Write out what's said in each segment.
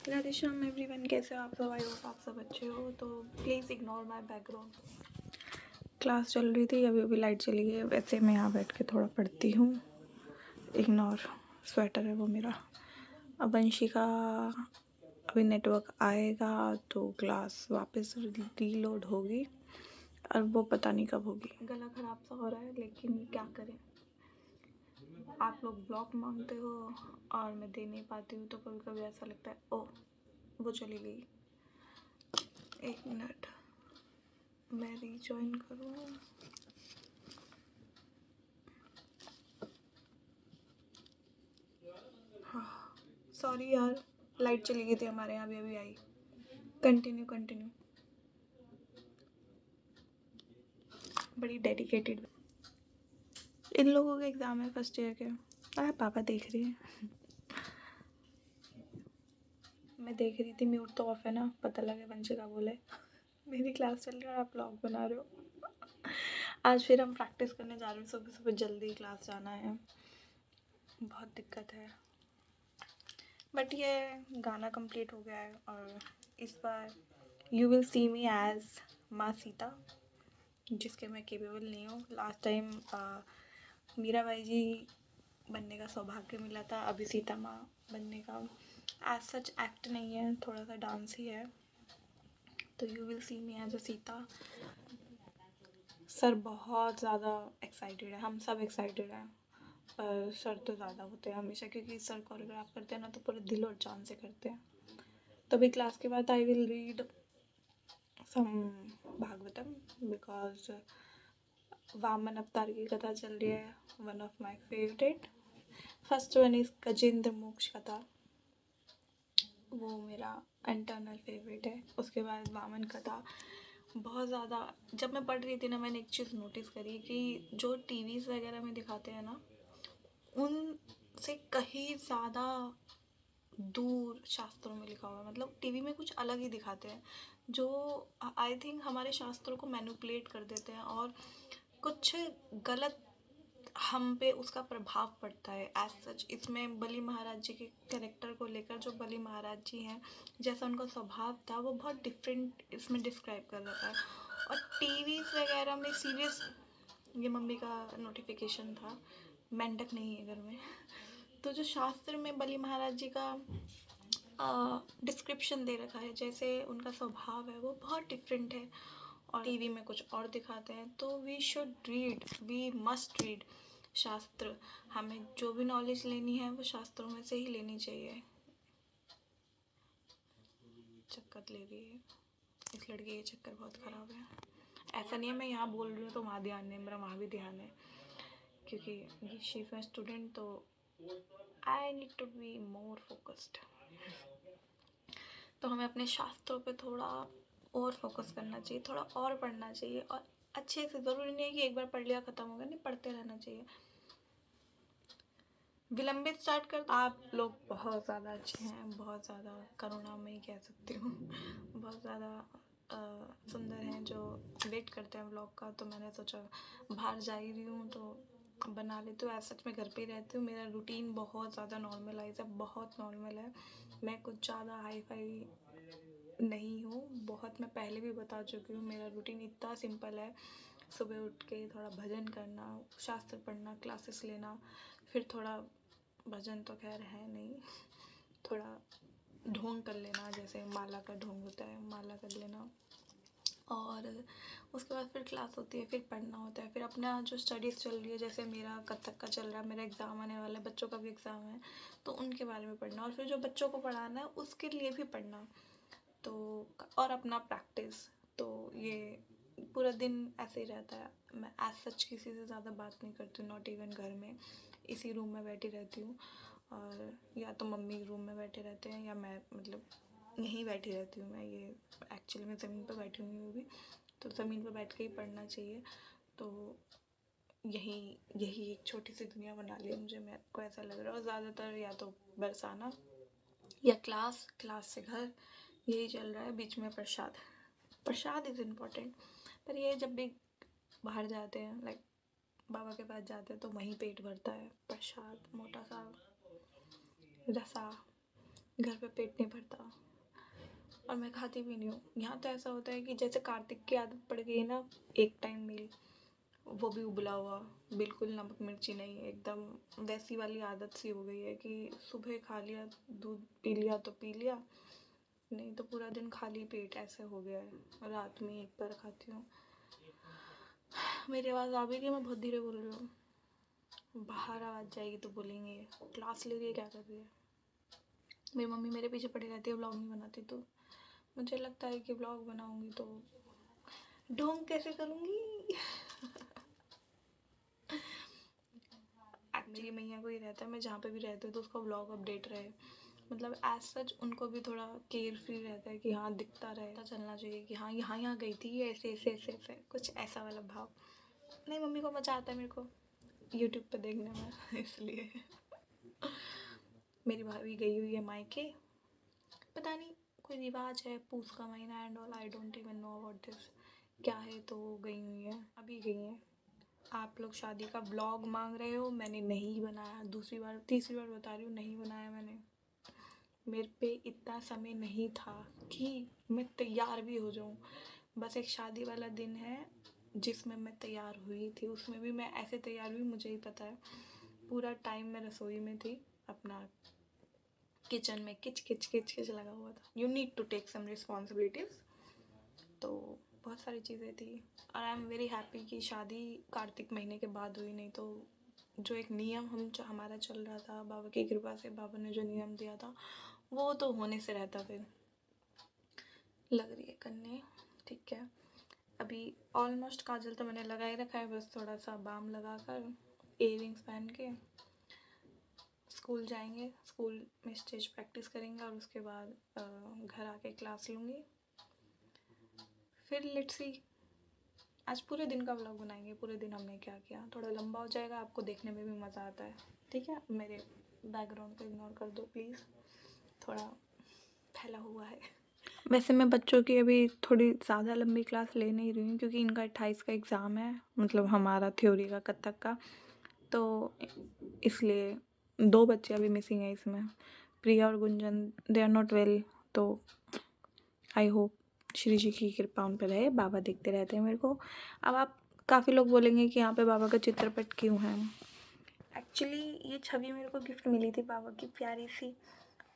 Radhe Shyam everyone, कैसे हो आप सब? आई होप आप सब अच्छे हो। तो please ignore my background. Class चल रही थी, अभी अभी लाइट चली गई है। वैसे मैं यहाँ बैठ के थोड़ा पढ़ती हूँ। इग्नोर, स्वेटर है वो मेरा। अब वंशी का अभी नेटवर्क आएगा तो क्लास वापस रीलोड होगी, और वो पता नहीं कब होगी। गला ख़राब सा हो रहा है, लेकिन क्या करें। आप लोग ब्लॉग मांगते हो और मैं दे नहीं पाती हूँ, तो कभी कभी ऐसा लगता है ओह वो चली गई। एक मिनट, मैं रीजॉइन करूँ। हाँ, सॉरी यार, लाइट चली गई थी हमारे यहाँ, अभी आई। कंटिन्यू। बड़ी डेडिकेटेड। इन लोगों के एग्ज़ाम है फर्स्ट ईयर के। पापा देख रही हैं। मैं देख रही थी, म्यूट तो ऑफ है ना, पता लगे वंशिका बोले मेरी क्लास चल रही है और आप व्लॉग बना रहे हो। आज फिर हम प्रैक्टिस करने जा रहे हैं। सुबह सुबह जल्दी क्लास जाना है, बहुत दिक्कत है। बट ये गाना कंप्लीट हो गया है, और इस बार you will see me as माँ सीता, जिसके मैं केपेबल नहीं हूँ। लास्ट टाइम मीराबाई जी बनने का सौभाग्य मिला था, अभी सीता माँ बनने का एज सच एक्ट नहीं है, थोड़ा सा डांस ही है। तो you will see me as a Sita. Sir बहुत ज़्यादा एक्साइटेड है, हम सब एक्साइटेड हैं, पर सर तो ज़्यादा होते हैं हमेशा, क्योंकि सर कोरियोग्राफ करते हैं ना, तो पूरे दिल और जान से करते हैं। तो अभी क्लास के बाद I will read some Bhagavatam, because Vamana अवतार की कथा चल रही है, one of my favourite. First one is Gajendra Moksha कथा, वो मेरा इंटरनल फेवरेट है। उसके बाद वामन कथा बहुत ज़्यादा। जब मैं पढ़ रही थी ना, मैंने एक चीज़ नोटिस करी कि जो टीवीज़ वगैरह में दिखाते हैं ना, उनसे कहीं ज़्यादा दूर शास्त्रों में लिखा हुआ है। मतलब टीवी में कुछ अलग ही दिखाते हैं, जो आई थिंक हमारे शास्त्रों को मैनिपुलेट कर देते हैं, और कुछ गलत हम पे उसका प्रभाव पड़ता है एज सच। इसमें बलि महाराज जी के कैरेक्टर को लेकर, जो बलि महाराज जी हैं, जैसा उनका स्वभाव था, वो बहुत डिफरेंट इसमें डिस्क्राइब कर रखा है। और टीवी वगैरह में सीरियस, ये मम्मी का नोटिफिकेशन था, मेंढक नहीं है घर में। तो जो शास्त्र में बलि महाराज जी का डिस्क्रिप्शन दे रखा है, जैसे उनका स्वभाव है, वो बहुत डिफरेंट है, और टीवी में कुछ और दिखाते हैं। तो we should read, we must read shastra. हमें जो भी नॉलेज लेनी है वो शास्त्रों में से ही लेनी चाहिए। चक्कर ले रही है इस लड़की, ये चक्कर बहुत ख़राब है। ऐसा नहीं है मैं यहाँ बोल रही हूँ तो वहाँ ध्यान नहीं, मेरा वहाँ भी ध्यान है, क्योंकि शी इज़ माई स्टूडेंट, तो I need to be more focused. तो हमें अपने शास्त्रों पे थोड़ा और फोकस करना चाहिए, थोड़ा और पढ़ना चाहिए, और अच्छे से। ज़रूरी नहीं है कि एक बार पढ़ लिया ख़त्म हो गया, नहीं, पढ़ते रहना चाहिए। विलंबित स्टार्ट कर। आप लोग बहुत ज़्यादा अच्छे हैं, बहुत ज़्यादा करुणामयी कह सकती हूँ, बहुत ज़्यादा सुंदर हैं, जो वेट करते हैं व्लॉग का। तो मैंने सोचा बाहर जा ही रही हूँ तो बना लेती हूँ। ऐसा सच मैं घर पे ही रहती हूँ, मेरा रूटीन बहुत ज़्यादा नॉर्मलाइज है, बहुत नॉर्मल है। मैं कुछ ज़्यादा हाई फाई नहीं हूँ, बहुत। मैं पहले भी बता चुकी हूँ, मेरा रूटीन इतना सिंपल है। सुबह उठ के थोड़ा भजन करना, शास्त्र पढ़ना, क्लासेस लेना, फिर थोड़ा भजन तो खैर है नहीं, थोड़ा ढोंग कर लेना, जैसे माला का ढोंग होता है, माला कर लेना, और उसके बाद फिर क्लास होती है, फिर पढ़ना होता है, फिर अपना जो स्टडीज़ चल रही है, जैसे मेरा कथक का चल रहा है, मेरा एग्ज़ाम आने वाला है, बच्चों का भी एग्ज़ाम है, तो उनके बारे में पढ़ना, और फिर जो बच्चों को पढ़ाना है उसके लिए भी पढ़ना, तो और अपना प्रैक्टिस। तो ये पूरा दिन ऐसे ही रहता है। मैं एज सच किसी से ज़्यादा बात नहीं करती हूँ, नॉट इवन घर में। इसी रूम में बैठी रहती हूँ, और या तो मम्मी रूम में बैठे रहते हैं, या मैं मतलब यहीं बैठी रहती हूँ। मैं ये एक्चुअली मैं ज़मीन पर बैठी हुई हूँ भी, तो ज़मीन पर बैठ के ही पढ़ना चाहिए। तो यही यही एक छोटी सी दुनिया बना ली मुझे, मेरे को ऐसा लग रहा है। और ज़्यादातर या तो बरसाना या क्लास, क्लास से घर, यही चल रहा है। बीच में प्रसाद, प्रसाद इज़ इम्पॉर्टेंट। पर ये जब भी बाहर जाते हैं, लाइक बाबा के पास जाते हैं, तो वहीं पेट भरता है। प्रसाद, मोटा सा रसा, घर पे पेट नहीं भरता और मैं खाती भी नहीं हूँ। यहाँ तो ऐसा होता है कि जैसे कार्तिक की आदत पड़ गई है ना, एक टाइम मील, वो भी उबला हुआ, बिल्कुल नमक मिर्ची नहीं, एकदम वैसी वाली आदत सी हो गई है कि सुबह खा लिया, दूध पी लिया तो पी लिया, नहीं तो पूरा दिन खाली पेट ऐसे हो गया है। रात में एक बार खाती हूँ। मेरी आवाज़ आ भी रही है? मैं बहुत धीरे बोल रही हूँ। बाहर आवाज़ जाएगी तो बोलेंगे क्लास ले रही है, क्या कर रही है। मेरी मम्मी मेरे पीछे पड़ी रहती है व्लॉग नहीं बनाती, तो मुझे लगता है कि व्लॉग बनाऊंगी तो ढोंग कैसे करूँगी। एक्चुअली मैया को ही रहता है, मैं जहाँ पे भी रहती हूँ तो उसका व्लॉग अपडेट रहे, मतलब एज सच उनको भी थोड़ा केयर फ्री रहता है कि हाँ दिखता रहे, पता चलना चाहिए कि हाँ यहाँ यहाँ गई थी, ऐसे ऐसे ऐसे ऐसे, कुछ ऐसा वाला भाव। नहीं, मम्मी को मज़ा आता है मेरे को यूट्यूब पे देखने में, इसलिए। मेरी भाभी गई हुई है मायके, पता नहीं कोई रिवाज है, पूस का महीना and all, I don't even know about this क्या है, तो वो गई हुई है, अभी गई हैं। आप लोग शादी का व्लॉग मांग रहे हो, मैंने नहीं बनाया, दूसरी बार तीसरी बार बता रही हूँ, नहीं बनाया मैंने। मेरे पे इतना समय नहीं था कि मैं तैयार भी हो जाऊँ। बस एक शादी वाला दिन है जिसमें मैं तैयार हुई थी, उसमें भी मैं ऐसे तैयार हुई, मुझे ही पता है। पूरा टाइम मैं रसोई में थी, अपना किचन में किच किच किच किच लगा हुआ था। You need to take some responsibilities, तो बहुत सारी चीज़ें थी। और आई एम वेरी हैप्पी कि शादी कार्तिक महीने के बाद हुई, नहीं तो जो एक नियम हमारा चल रहा था, बाबा की कृपा से बाबा ने जो नियम दिया था वो तो होने से रहता। फिर लग रही है करने, ठीक है। अभी ऑलमोस्ट काजल तो मैंने लगा ही रखा है, बस थोड़ा सा बाम लगा कर इयररिंग्स पहन के स्कूल जाएंगे, स्कूल में स्टेज प्रैक्टिस करेंगे और उसके बाद घर आके क्लास लूँगी। फिर लेट्स सी, आज पूरे दिन का व्लॉग बनाएंगे, पूरे दिन हमने क्या किया। थोड़ा लंबा हो जाएगा, आपको देखने में भी मज़ा आता है, ठीक है। मेरे बैकग्राउंड को इग्नोर कर दो प्लीज़, थोड़ा फैला हुआ है। वैसे मैं बच्चों की अभी थोड़ी ज़्यादा लंबी क्लास ले नहीं रही हूँ क्योंकि इनका 28 का एग्ज़ाम है, मतलब हमारा थ्योरी का कथक का, तो इसलिए 2 बच्चे अभी मिसिंग है इसमें, प्रिया और Gunjan, they are not well. तो आई होप श्री जी की कृपा उन पर रहे, बाबा देखते रहते हैं मेरे को। अब आप काफ़ी लोग बोलेंगे कि यहाँ पे बाबा का चित्रपट क्यों है। एक्चुअली ये छवि मेरे को गिफ्ट मिली थी बाबा की, प्यारी सी,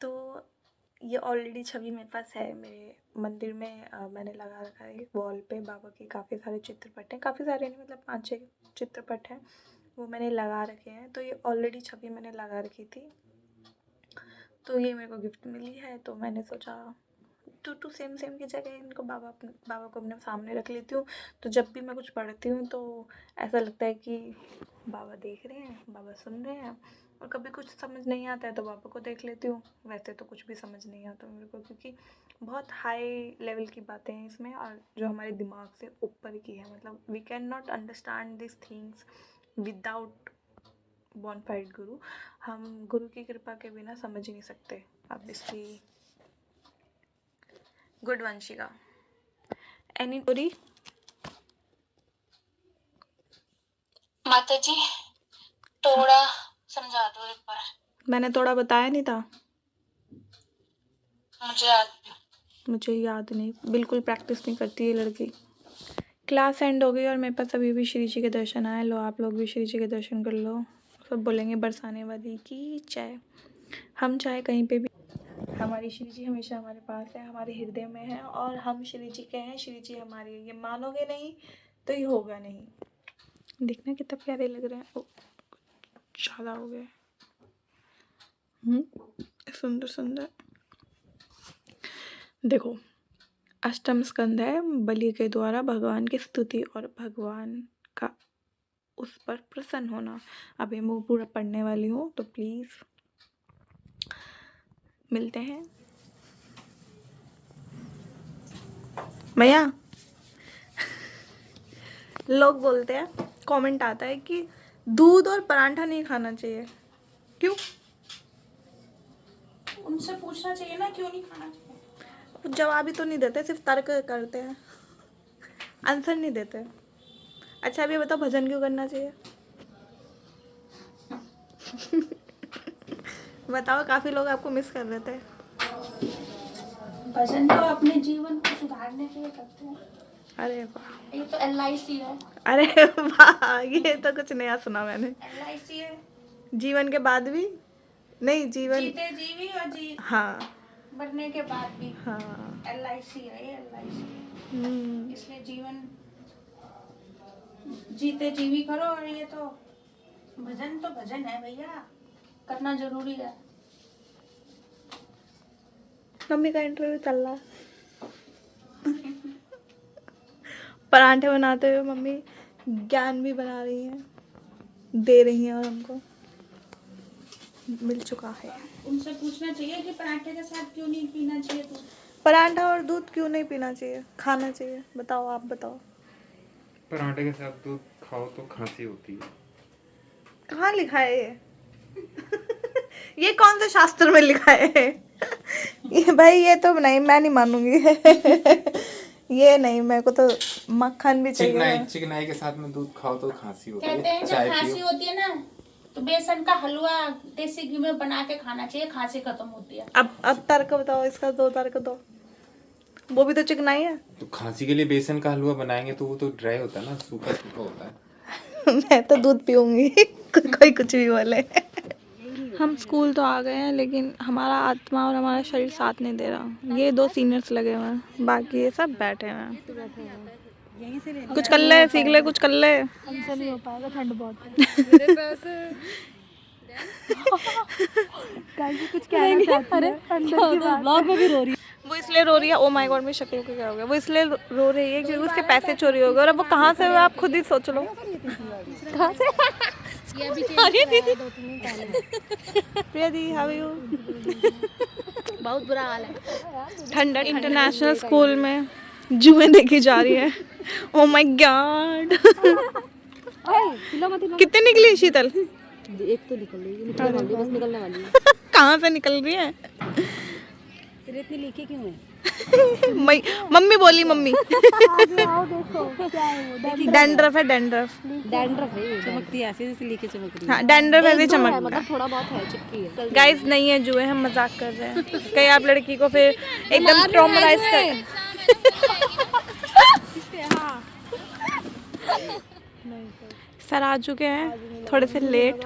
तो ये ऑलरेडी छवि मेरे पास है, मेरे मंदिर में मैंने लगा रखा है वॉल पे। बाबा के काफ़ी सारे चित्रपट हैं, काफ़ी सारे नहीं, मतलब 5-6 चित्रपट हैं, वो मैंने लगा रखे हैं। तो ये ऑलरेडी छवि मैंने लगा रखी थी, तो ये मेरे को गिफ्ट मिली है, तो मैंने सोचा टू सेम सेम की जगह इनको बाबा को अपने सामने रख लेती हूँ। तो जब भी मैं कुछ पढ़ती हूँ तो ऐसा लगता है कि बाबा देख रहे हैं, बाबा सुन रहे हैं। और कभी कुछ समझ नहीं आता है तो बाबा को देख लेती हूँ। वैसे तो कुछ भी समझ नहीं आता मेरे को, क्योंकि बहुत हाई लेवल की बातें हैं इसमें और जो हमारे दिमाग से ऊपर की है, मतलब we can not understand this things without bona fide guru. हम गुरु की कृपा के बिना समझ ही नहीं सकते। अब इसकी गुड वंशिका, एनी स्टोरी? माता जी थोड़ा समझा दो एक बार, मैंने थोड़ा बताया नहीं था, मुझे याद नहीं, बिल्कुल प्रैक्टिस नहीं करती ये लड़की। क्लास एंड हो गई और मेरे पास अभी भी श्री जी के दर्शन आए। लो आप लोग भी श्री जी के दर्शन कर लो। सब बोलेंगे बरसाने वाली की चाय, हम चाहे कहीं पे भी, हमारी श्री जी हमेशा हमारे पास है, हमारे हृदय में है और हम श्री जी के हैं, श्री जी हमारे। ये मानोगे नहीं तो ये होगा नहीं। देखना कितना प्यारे लग रहे हैं। ज़्यादा हो गए, सुंदर सुंदर। देखो, अष्टम स्कंद है, बलि के द्वारा भगवान की स्तुति और भगवान का उस पर प्रसन्न होना। अभी मैं पूरा पढ़ने वाली हूँ, तो प्लीज़ मिलते हैं। भैया, लोग बोलते हैं, कमेंट आता है कि दूध और परांठा नहीं खाना चाहिए, क्यों? उनसे पूछना चाहिए ना क्यों नहीं खाना चाहिए। जवाब ही तो नहीं देते, सिर्फ तर्क करते हैं, आंसर नहीं देते। अच्छा अभी बताओ, भजन क्यों करना चाहिए? बताओ, काफ़ी लोग आपको मिस कर रहे थे। भजन तो अपने जीवन को सुधारने के लिए करते हैं। अरे वाह, ये तो LIC है। अरे वाह, ये तो कुछ नया सुना मैंने। LIC है, जीवन के बाद भी नहीं, जीवन जीते जी भी और जी हाँ मरने के बाद भी। हाँ। LIC है ये, LIC। हम्म, इसलिए जीवन जीते जी भी करो, और ये तो भजन है भैया, करना जरूरी है। मम्मी का इंटरव्यू चल रहा है। परांठे बनाते हुए मम्मी ज्ञान भी बना रही हैं, दे रही हैं, और हमको मिल चुका है। उनसे पूछना चाहिए कि पराठे के साथ क्यों नहीं पीना चाहिए दूध। परांठा और दूध क्यों नहीं पीना चाहिए, खाना चाहिए? बताओ, आप बताओ। पराठे के साथ दूध खाओ तो खांसी होती है। कहाँ लिखा है ये? ये कौन से शास्त्र में लिखा है? ये भाई, ये तो नहीं, मैं नहीं मानूंगी। ये नहीं, मेरे को तो मक्खन भी चाहिए। चिकनाई के साथ में दूध खाओ तो खांसी होती है। कहते हैं चाय जब खांसी पियो। होती है ना, तो बेसन का हलवा देसी घी में बना के खाना चाहिए, खांसी खत्म होती है। अब तर्क बताओ, इसका दो तर्क दो। वो भी तो चिकनाई है। तो खांसी के लिए बेसन का हलवा बनाएंगे तो वो तो ड्राई होता है ना, सूखा सूखा होता है। मैं तो दूध पीऊंगी। कोई कुछ भी बोले। हम स्कूल तो आ गए हैं, लेकिन हमारा आत्मा और हमारा शरीर साथ नहीं दे रहा। ये 2 सीनियर्स लगे हुए हैं, बाकी ये सब बैठे हुए हैं। कुछ कर ले, सीख ले, कुछ कर ले। हमसे नहीं हो पाएगा, ठंड बहुत है। कुछ कहना चाहती है, अंदर की बात। ब्लॉग में भी रो रही है। वो इसलिए रो रही है, ओ माय गॉड, मेरी शक्ल को क्या हो गया। वो इसलिए रो रही है क्योंकि उसके पैसे चोरी हो गए, और अब वो कहाँ से हुए आप खुद ही सोच लो। कहाँ से? प्रिया दी, हाउ आर यू? बहुत बुरा हाल है। ठंडा इंटरनेशनल स्कूल में जुए देखी जा रही है। Oh my God. कितने निकली शीतल? एक तो निकल रही है, बस निकलने वाली है। कहाँ से निकल रही है? तेरे इतनी लीके क्यों है? मम्मी बोली, मम्मी। आओ देखो क्या है वो, डैंड्रफ है, डैंड्रफ। डैंड्रफ है, चमकती है ऐसे जैसे लीके चमक रही है। हाँ, डैंड्रफ ऐसे चमक। मतलब थोड़ा बहुत है, चिपकी है। गाइस नहीं है जुए, हम मजाक कर रहे हैं। कहीं आप लड़की को फिर एकदम ट्रॉमालाइज कर। सर आ चुके हैं, थोड़े से लेट,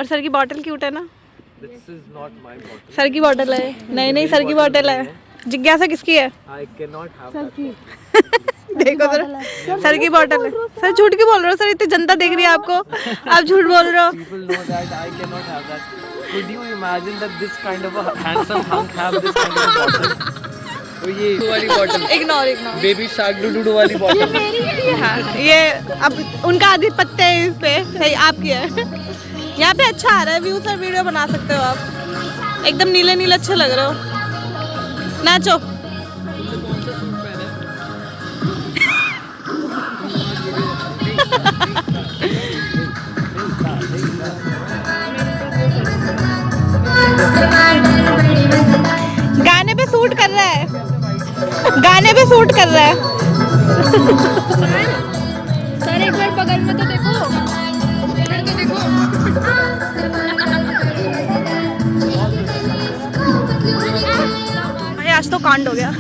और सर की बॉटल क्यूट है ना। This is not my bottle. Sir की बॉटल है। नहीं नहीं, सर की बॉटल है। जिज्ञासा किसकी है? I cannot have that. देखो सर, सर की बॉटल है। सर झूठ क्यों बोल रहे हो? सर इतनी जनता देख रही है आपको, आप झूठ बोल रहे हो। People know that I cannot have that. Could you imagine that this kind of a handsome hunk have this kind of a bottle? तो ये वाली bottle, ignore ignore. Baby shark do वाली बॉटल। हाँ, ये अब उनका आधिपत्य है इस पे, सही आपकी है। यहाँ पे अच्छा आ रहा है व्यू, सर वीडियो बना सकते हो आप। एकदम नीले नीले अच्छे लग रहे हो, नाचो। गाने पे सूट कर रहा है, गाने पे सूट कर रहा है। सर एक बार बगल में तो देखो, इधर तो देखो। भाई आज तो कांड हो गया।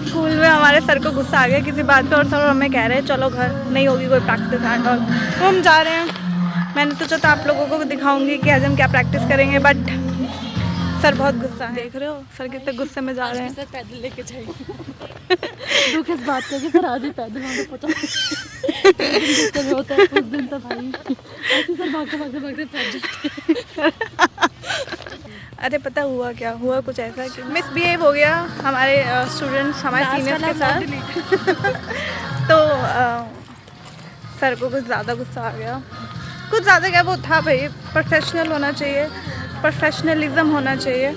स्कूल में हमारे सर को गुस्सा आ गया किसी बात पे, और सर हमें कह रहे हैं चलो घर, नहीं होगी कोई प्रैक्टिस एंड ऑल। तो हम जा रहे हैं। मैंने सोचा था आप लोगों को दिखाऊंगी कि आज हम क्या प्रैक्टिस करेंगे, बट सर बहुत गुस्सा है। देख रहे हो सर कितने गुस्से में जा रहे हैं। सर पैदल लेके जाएंगे। दुख इस बात का कि सर आज ही पैदल वहाँ पे पहुँचा होता है। उस दिन तो भाई ऐसे सर भागते भागते भागते पहुँच जाते। अरे पता हुआ क्या हुआ, कुछ ऐसा कि मिसबिहेव हो गया हमारे स्टूडेंट्स, हमारे सीनियर्स के साथ। तो सर को कुछ ज़्यादा गुस्सा आ गया। कुछ ज़्यादा क्या, वो था भाई प्रोफेशनल होना चाहिए, प्रोफेशनलिज्म होना चाहिए।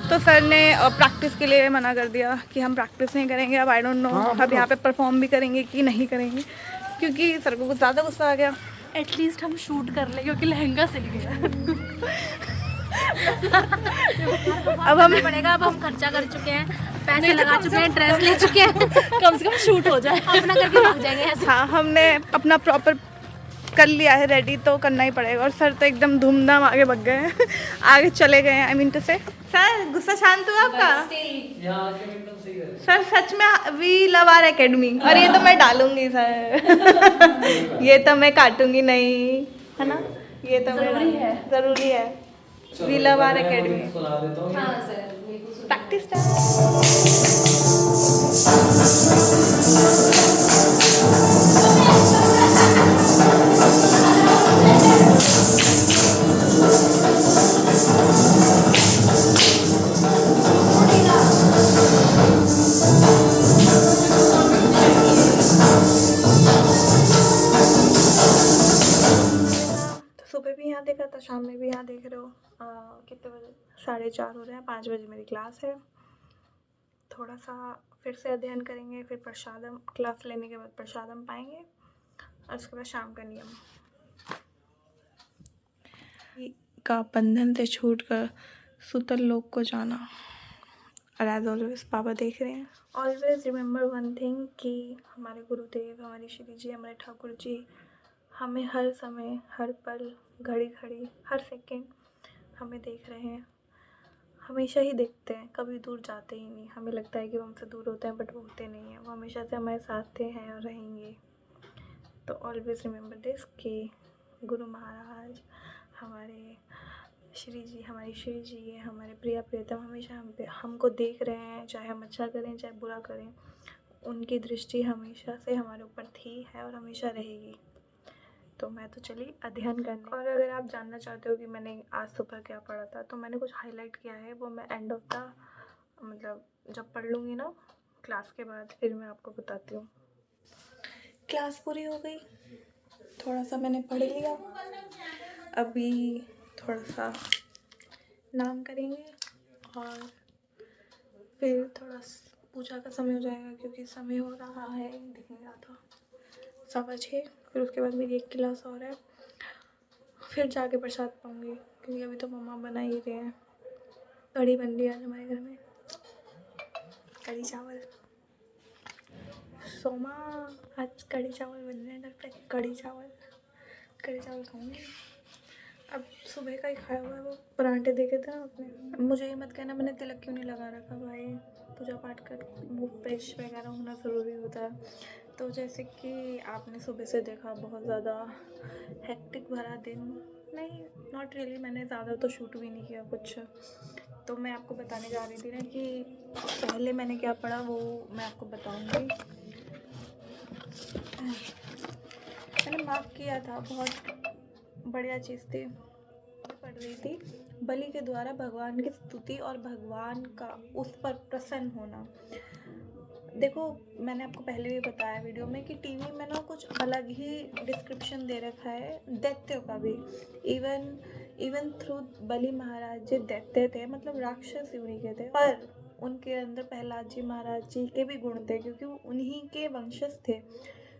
तो सर ने प्रैक्टिस के लिए मना कर दिया कि हम प्रैक्टिस नहीं करेंगे। अब आई डोंट नो अब यहाँ पे परफॉर्म भी करेंगे कि नहीं करेंगे, क्योंकि सर को कुछ ज़्यादा गुस्सा आ गया। एटलीस्ट हम शूट कर ले, क्योंकि लहंगा सिल गया। अब हमें पड़ेगा, अब हम खर्चा कर चुके हैं, पैसे लगा चुके हैं, ड्रेस ले चुके हैं, कम से कम शूट हो जाए, अपना करके भाग जाएंगे ऐसे। हाँ, हमने अपना प्रॉपर कर लिया है रेडी तो करना ही पड़ेगा। और सर तो एकदम धूमधाम आगे बढ़ गए हैं आगे चले गए हैं। आई मीन टू से सर गुस्सा शांत हुआ आपका? सर सच में वी लव आवर एकेडमी। और ये तो मैं डालूंगी सर ये तो मैं काटूंगी नहीं, है ना? ये तो जरूरी है। We love our academy. Practice सुबह भी यहाँ देखा था, शाम में भी यहाँ देख रहे हो। कितने बजे? 4:30 हो रहे हैं। 5 बजे मेरी क्लास है। थोड़ा सा फिर से अध्ययन करेंगे, फिर प्रसादम क्लास लेने के बाद प्रसादम पाएंगे और उसके बाद शाम का नियम का बंधन से छूटकर सुतल लोक को जाना। और एज ऑलवेज पापा देख रहे हैं। ऑलवेज रिमेंबर वन थिंग कि हमारे गुरुदेव, हमारी श्री जी, हमारे ठाकुर जी हमें हर समय, हर पल, घड़ी घड़ी, हर सेकंड हमें देख रहे हैं। हमेशा ही देखते हैं, कभी दूर जाते ही नहीं। हमें लगता है कि वो हमसे दूर होते हैं बट वो होते नहीं हैं। वो हमेशा से हमारे साथ थे, हैं और रहेंगे। तो ऑलवेज रिमेंबर दिस कि गुरु महाराज, हमारे श्री जी, हमारी श्री जी, हमारे प्रिय प्रियतम हमेशा हमको देख रहे हैं, चाहे हम अच्छा करें चाहे बुरा करें। उनकी दृष्टि हमेशा से हमारे ऊपर थी, है और हमेशा रहेगी। तो मैं तो चली अध्ययन करने। और अगर आप जानना चाहते हो कि मैंने आज सुबह क्या पढ़ा था तो मैंने कुछ हाईलाइट किया है। वो मैं एंड ऑफ द मतलब जब पढ़ लूँगी ना क्लास के बाद फिर मैं आपको बताती हूँ। क्लास पूरी हो गई, थोड़ा सा मैंने पढ़ लिया। अभी थोड़ा सा नाम करेंगे और फिर थोड़ा पूजा का समय हो जाएगा क्योंकि समय हो रहा है, दिखने रहा था 6:15। फिर उसके बाद मेरी एक क्लास और है, फिर जाके प्रसाद पाऊँगी क्योंकि अभी तो मम्मा बना ही रहे हैं। कढ़ी बन रही है आज हमारे घर में, कढ़ी चावल। सोमा आज कढ़ी चावल बन रहे हैं घर पे। कढ़ी चावल खाऊंगी। अब सुबह का ही खाया हुआ है, वो पराठे देखे थे ना आपने। मुझे ये मत कहना मैंने तिलक क्यों नहीं लगा रखा भाई। पूजा पाठ कर मुँह फ्रेश वगैरह होना ज़रूरी होता है। तो जैसे कि आपने सुबह से देखा बहुत ज़्यादा हेक्टिक भरा दिन नहीं, नॉट रियली। मैंने ज़्यादा तो शूट भी नहीं किया कुछ। तो मैं आपको बताने जा रही थी ना कि पहले मैंने क्या पढ़ा वो मैं आपको बताऊंगी। मैंने माफ़ किया था, बहुत बढ़िया चीज़ थी। पढ़ रही थी बलि के द्वारा भगवान की स्तुति और भगवान का उस पर प्रसन्न होना। देखो मैंने आपको पहले भी बताया वीडियो में कि टीवी में ना कुछ अलग ही डिस्क्रिप्शन दे रखा है दैत्यों का भी। इवन थ्रू बलि महाराज जी दैत्य थे, मतलब राक्षस ही उन्हीं के थे। पर उनके अंदर प्रहलाद जी महाराज जी के भी गुण थे क्योंकि वो उन्हीं के वंशज थे।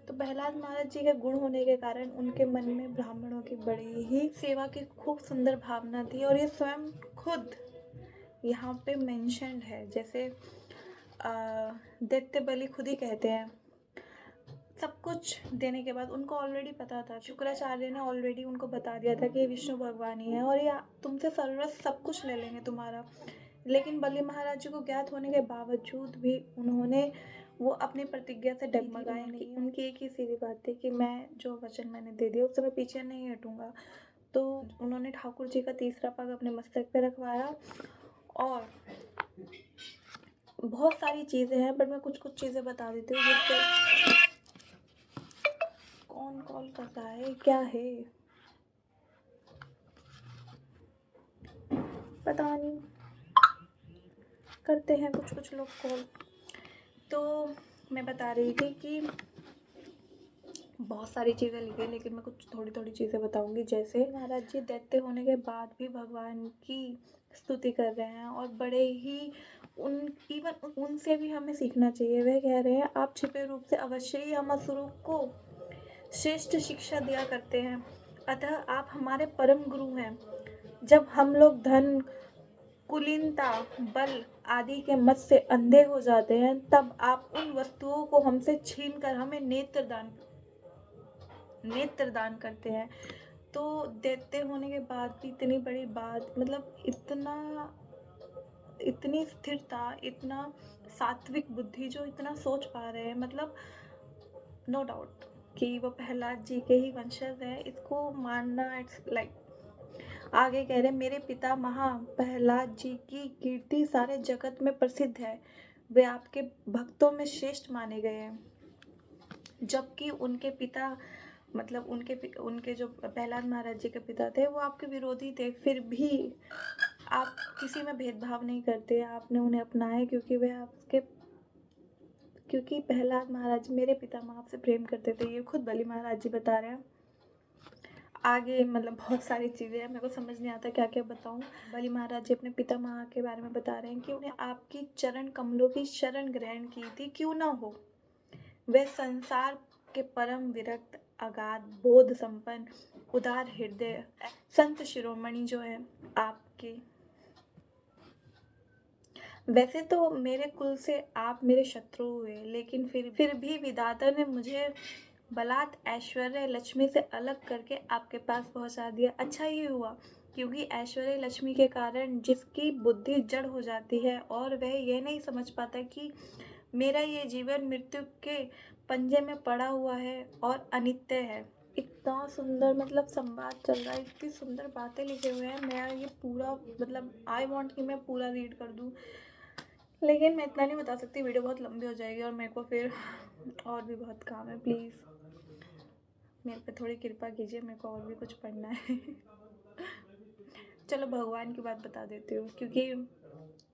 तो प्रहलाद महाराज जी के गुण होने के कारण उनके मन में ब्राह्मणों की बड़ी ही सेवा की खूब सुंदर भावना थी। और ये स्वयं खुद यहाँ पे मेंशन्ड है। जैसे दैत्य बलि खुद ही कहते हैं सब कुछ देने के बाद उनको ऑलरेडी पता था, शुक्राचार्य ने ऑलरेडी उनको बता दिया था कि ये विष्णु भगवान ही है और ये तुमसे सर्वस्व सब कुछ ले लेंगे तुम्हारा। लेकिन बलि महाराज जी को ज्ञात होने के बावजूद भी उन्होंने वो अपनी प्रतिज्ञा से डगमगाए नहीं। उनकी एक ही सीधी बात थी कि मैं जो वचन मैंने दे दिया उससे मैं पीछे नहीं हटूँगा। तो उन्होंने ठाकुर जी का तीसरा पग अपने मस्तक पे रखवाया। और बहुत सारी चीज़ें हैं बट मैं कुछ चीज़ें बता देती हूँ जिससे। कौन कॉल कर रहा है, क्या है पता नहीं, करते हैं कुछ लोग कॉल। तो मैं बता रही थी कि बहुत सारी चीज़ें लिखी लेकिन मैं कुछ थोड़ी चीज़ें बताऊंगी। जैसे महाराज जी दैत्य होने के बाद भी भगवान की स्तुति कर रहे हैं और बड़े ही इवन उनसे भी हमें सीखना चाहिए। वह कह रहे हैं आप छिपे रूप से अवश्य ही हम स्वरूप को श्रेष्ठ शिक्षा दिया करते हैं, अतः आप हमारे परम गुरु हैं। जब हम लोग धन, कुलीनता, बल आदि के मत से अंधे हो जाते हैं तब आप उन वस्तुओं को हमसे छीन कर हमें नेत्र दान नेत्र दान करते हैं। तो देते होने के बाद भी इतनी बड़ी बात, मतलब इतनी स्थिरता, इतना सात्विक बुद्धि, जो इतना सोच पा रहे हैं, मतलब नो डाउट कि वो प्रहलाद जी के ही वंशज है, इसको मानना इट्स लाइक। आगे कह रहे मेरे पिता महा प्रहलाद जी की कीर्ति सारे जगत में प्रसिद्ध है, वे आपके भक्तों में श्रेष्ठ माने गए हैं। जबकि उनके पिता, मतलब उनके जो प्रहलाद महाराज जी के पिता थे वो आपके विरोधी थे, फिर भी आप किसी में भेदभाव नहीं करते, आपने उन्हें अपनाया क्योंकि प्रहलाद महाराज मेरे पितामह आपसे प्रेम करते थे। ये खुद बलि महाराज जी बता रहे हैं। आगे मतलब बहुत सारी चीज़ें हैं, मेरे को समझ नहीं आता क्या क्या बताऊं। बलि महाराज जी अपने पितामह के बारे में बता रहे हैं कि उन्हें आपकी चरण कमलों की शरण ग्रहण की थी, क्यों ना हो। वे संसार के परम विरक्त, अगाध बोध संपन्न, उदार हृदय संत शिरोमणि जो है आपके। वैसे तो मेरे कुल से आप मेरे शत्रु हुए, लेकिन फिर भी विधाता ने मुझे बलात् ऐश्वर्य लक्ष्मी से अलग करके आपके पास पहुंचा दिया। अच्छा ही हुआ, क्योंकि ऐश्वर्य लक्ष्मी के कारण जिसकी बुद्धि जड़ हो जाती है और वह यह नहीं समझ पाता कि मेरा ये जीवन मृत्यु के पंजे में पड़ा हुआ है और अनित्य है। इतना सुंदर मतलब संवाद चल रहा है, इतनी सुंदर बातें लिखे हुए हैं। मैं ये पूरा मतलब आई वांट कि मैं पूरा रीड कर दूं, लेकिन मैं इतना नहीं बता सकती, वीडियो बहुत लंबी हो जाएगी और मेरे को फिर और भी बहुत काम है। प्लीज़ मेरे पे थोड़ी कृपा कीजिए, मेरे को और भी कुछ पढ़ना है। चलो भगवान की बात बता देती हूँ, क्योंकि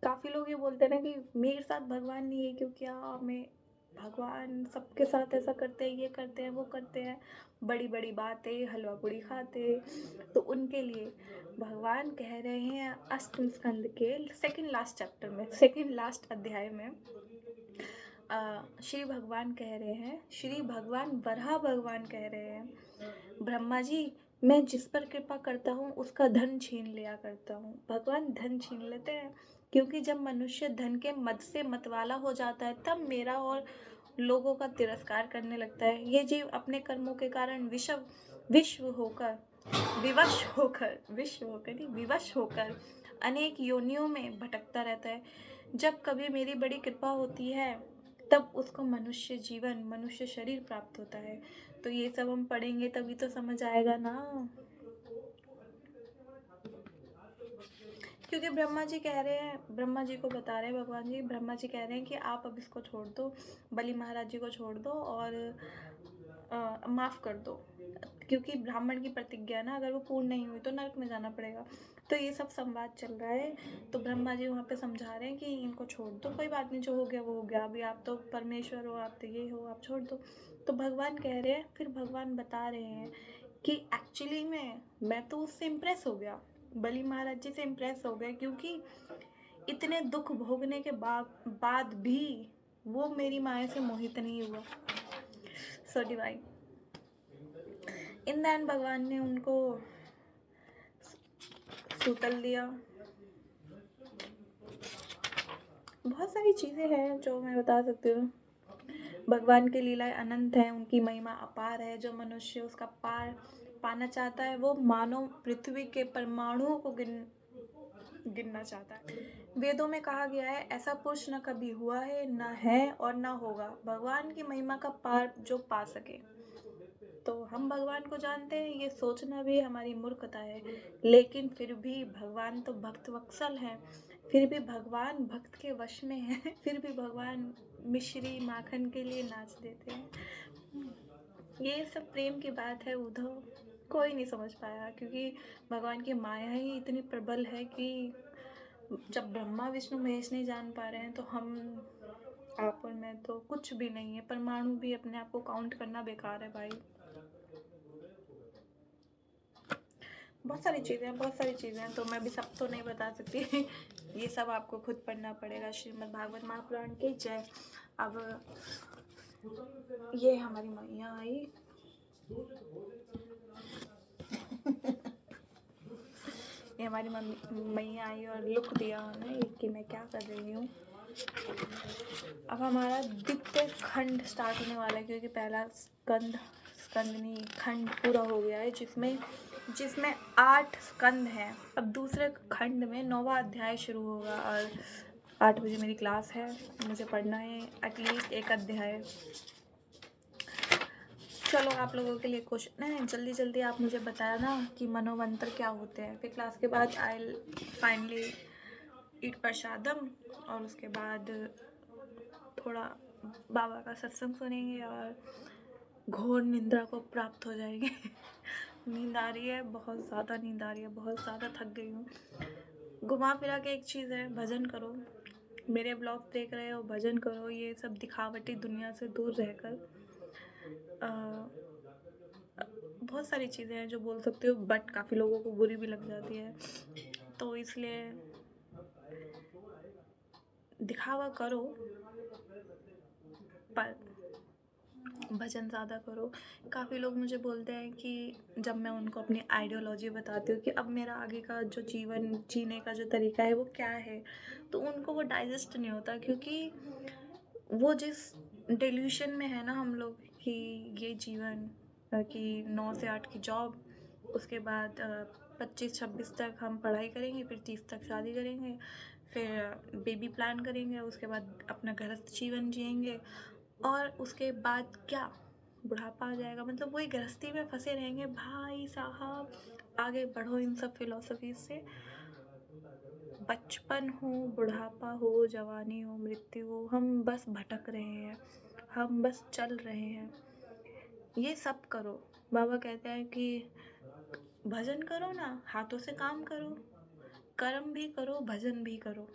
काफ़ी लोग ये बोलते हैं ना कि मेरे साथ भगवान नहीं है, क्योंकि मैं भगवान सबके साथ ऐसा करते हैं, ये करते हैं, वो करते हैं, बड़ी बड़ी बातें, हलवा पूड़ी खाते। तो उनके लिए भगवान कह रहे हैं अष्टम स्कंद के सेकंड लास्ट चैप्टर में, सेकंड लास्ट अध्याय में श्री भगवान कह रहे हैं, श्री भगवान वराह भगवान कह रहे हैं, ब्रह्मा जी मैं जिस पर कृपा करता हूँ उसका धन छीन लिया करता हूँ। भगवान धन छीन लेते हैं, क्योंकि जब मनुष्य धन के मद से मतवाला हो जाता है तब मेरा और लोगों का तिरस्कार करने लगता है। ये जीव अपने कर्मों के कारण विवश होकर अनेक योनियों में भटकता रहता है। जब कभी मेरी बड़ी कृपा होती है तब उसको मनुष्य शरीर प्राप्त होता है। तो ये सब हम पढ़ेंगे तभी तो समझ आएगा ना, क्योंकि ब्रह्मा जी कह रहे हैं, ब्रह्मा जी को बता रहे हैं भगवान जी, ब्रह्मा जी कह रहे हैं कि आप अब इसको छोड़ दो, बलि महाराज जी को छोड़ दो और माफ़ कर दो, क्योंकि ब्राह्मण की प्रतिज्ञा ना अगर वो पूर्ण नहीं हुई तो नरक में जाना पड़ेगा। तो ये सब संवाद चल रहा है। तो ब्रह्मा जी वहाँ पे समझा रहे हैं कि इनको छोड़ दो, कोई बात नहीं, जो हो गया वो हो गया, अभी आप तो परमेश्वर हो, आप तो ये हो, आप छोड़ दो। तो भगवान कह रहे हैं, फिर भगवान बता रहे हैं कि एक्चुअली मैं तो उससे इम्प्रेस हो गया, बलि महाराज जी से इम्प्रेस हो गया, क्योंकि इतने दुख भोगने के बाद भी वो मेरी माया से मोहित नहीं हुआ। So divine. In the end भगवान ने उनको सूतल दिया। बहुत सारी चीज़ें हैं जो मैं बता सकती हूँ। भगवान की लीलाएं अनंत हैं, उनकी महिमा अपार है। जो मनुष्य उसका पार पाना चाहता है वो मानव पृथ्वी के परमाणुओं को गिनना चाहता है। वेदों में कहा गया है ऐसा पुरुष न कभी हुआ है, न है और न होगा भगवान की महिमा का पार जो पा सके। तो हम भगवान को जानते हैं, ये सोचना भी हमारी मूर्खता है, लेकिन फिर भी भगवान तो भक्त वत्सल हैं, फिर भी भगवान भक्त के वश में है, फिर भी भगवान मिश्री माखन के लिए नाच देते हैं। ये सब प्रेम की बात है उद्धव, कोई नहीं समझ पाया, क्योंकि भगवान की माया ही इतनी प्रबल है कि जब ब्रह्मा विष्णु महेश नहीं जान पा रहे हैं तो हम आप और मैं तो कुछ भी नहीं है। परमाणु भी अपने आप को काउंट करना बेकार है भाई। बहुत सारी चीज़ें हैं, तो मैं भी सब तो नहीं बता सकती। ये सब आपको खुद पढ़ना पड़ेगा। श्रीमद् भागवत महापुराण की जय। अब ये हमारी मैया आई। ये हमारी मैया आई और लुक दिया उन्हें कि मैं क्या कर रही हूँ। अब हमारा द्वितीय खंड स्टार्ट होने वाला है, क्योंकि पहला स्कंदनी खंड पूरा हो गया है, जिसमें 8 स्कंद हैं। अब दूसरे खंड में 9वां अध्याय शुरू होगा और 8 बजे मेरी क्लास है, मुझे पढ़ना है एटलीस्ट एक अध्याय। चलो आप लोगों के लिए क्वेश्चन नहीं, जल्दी जल्दी आप मुझे बताया ना कि मनोमंत्र क्या होते हैं। फिर क्लास के बाद आई फाइनली ईट प्रसादम और उसके बाद थोड़ा बाबा का सत्संग सुनेंगे और घोर निद्रा को प्राप्त हो जाएंगे। नींद आ रही है, बहुत ज़्यादा नींद आ रही है, बहुत ज़्यादा थक गई हूँ। घुमा फिरा के एक चीज़ है, भजन करो। मेरे ब्लॉग देख रहे हो, भजन करो। ये सब दिखावटी दुनिया से दूर रहकर बहुत सारी चीज़ें हैं जो बोल सकते हो, बट काफ़ी लोगों को बुरी भी लग जाती है, तो इसलिए दिखावा करो पर भजन ज़्यादा करो। काफ़ी लोग मुझे बोलते हैं कि जब मैं उनको अपनी आइडियोलॉजी बताती हूँ कि अब मेरा आगे का जो जीवन जीने का जो तरीका है वो क्या है, तो उनको वो डाइजेस्ट नहीं होता, क्योंकि वो जिस डेल्यूशन में है ना हम लोग कि ये जीवन कि 9 से 8 की जॉब, उसके बाद 25-26 तक हम पढ़ाई करेंगे, फिर 30 तक शादी करेंगे, फिर बेबी प्लान करेंगे, उसके बाद अपना गृहस्थ जीवन जिएंगे और उसके बाद क्या बुढ़ापा आ जाएगा। मतलब वही गृहस्थी में फंसे रहेंगे। भाई साहब आगे बढ़ो इन सब फिलॉसफी से। बचपन हो, बुढ़ापा हो, जवानी हो, मृत्यु हो, हम बस भटक रहे हैं, हम बस चल रहे हैं। ये सब करो। बाबा कहते हैं कि भजन करो ना, हाथों से काम करो, कर्म भी करो, भजन भी करो।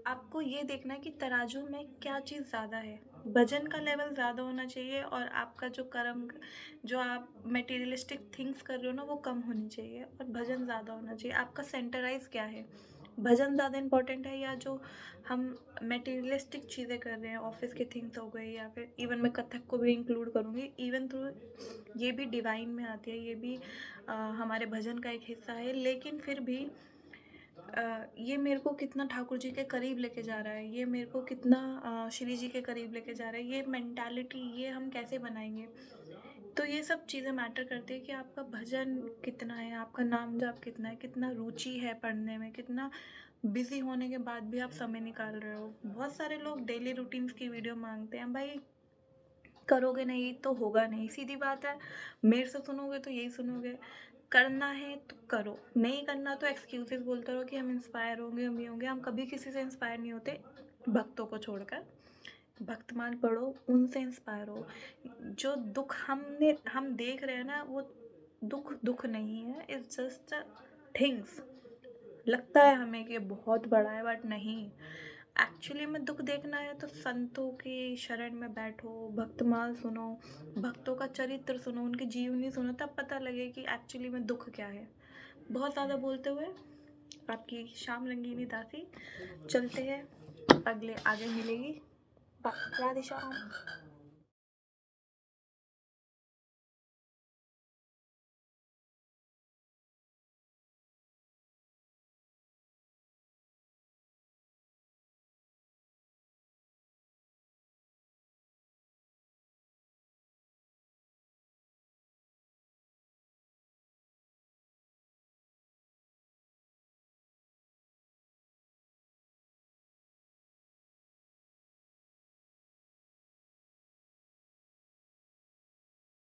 आपको ये देखना है कि तराजू में क्या चीज़ ज़्यादा है। भजन का लेवल ज़्यादा होना चाहिए और आपका जो कर्म, जो आप मटेरियलिस्टिक थिंग्स कर रहे हो ना, वो कम होनी चाहिए और भजन ज़्यादा होना चाहिए। आपका सेंटराइज क्या है, भजन ज़्यादा इंपॉर्टेंट है या जो हम मटेरियलिस्टिक चीज़ें कर रहे हैं, ऑफिस के थिंग्स हो गए, या फिर इवन मैं कथक को भी इंक्लूड करूँगी, इवन थ्रू ये भी डिवाइन में आती है, ये भी हमारे भजन का एक हिस्सा है। लेकिन फिर भी ये मेरे को कितना ठाकुर जी के करीब लेके जा रहा है, ये मेरे को कितना श्री जी के करीब लेके जा रहा है, ये मेंटालिटी ये हम कैसे बनाएंगे। तो ये सब चीज़ें मैटर करती है कि आपका भजन कितना है, आपका नाम जाप कितना है, कितना रुचि है पढ़ने में, कितना बिजी होने के बाद भी आप समय निकाल रहे हो। बहुत सारे लोग डेली रूटीन्स की वीडियो मांगते हैं, भाई करोगे नहीं तो होगा नहीं, सीधी बात है। मेरे से सुनोगे तो यही सुनोगे। करना है तो करो, नहीं करना तो एक्सक्यूजेस बोलते रहो कि हम इंस्पायर होंगे, हम ये होंगे। हम कभी किसी से इंस्पायर नहीं होते, भक्तों को छोड़कर। भक्तमान पढ़ो, उनसे इंस्पायर हो। जो दुख हम देख रहे हैं ना, वो दुख नहीं है, इट्स जस्ट थिंग्स। लगता है हमें कि बहुत बड़ा है, बट नहीं। एक्चुअली में दुख देखना है तो संतों की शरण में बैठो, भक्तमाल सुनो, भक्तों का चरित्र सुनो, उनकी जीवनी सुनो, तब पता लगे कि एक्चुअली में दुख क्या है। बहुत ज़्यादा बोलते हुए आपकी श्याम रंगीनी दासी, चलते हैं, आगे मिलेगी। राधे श्याम।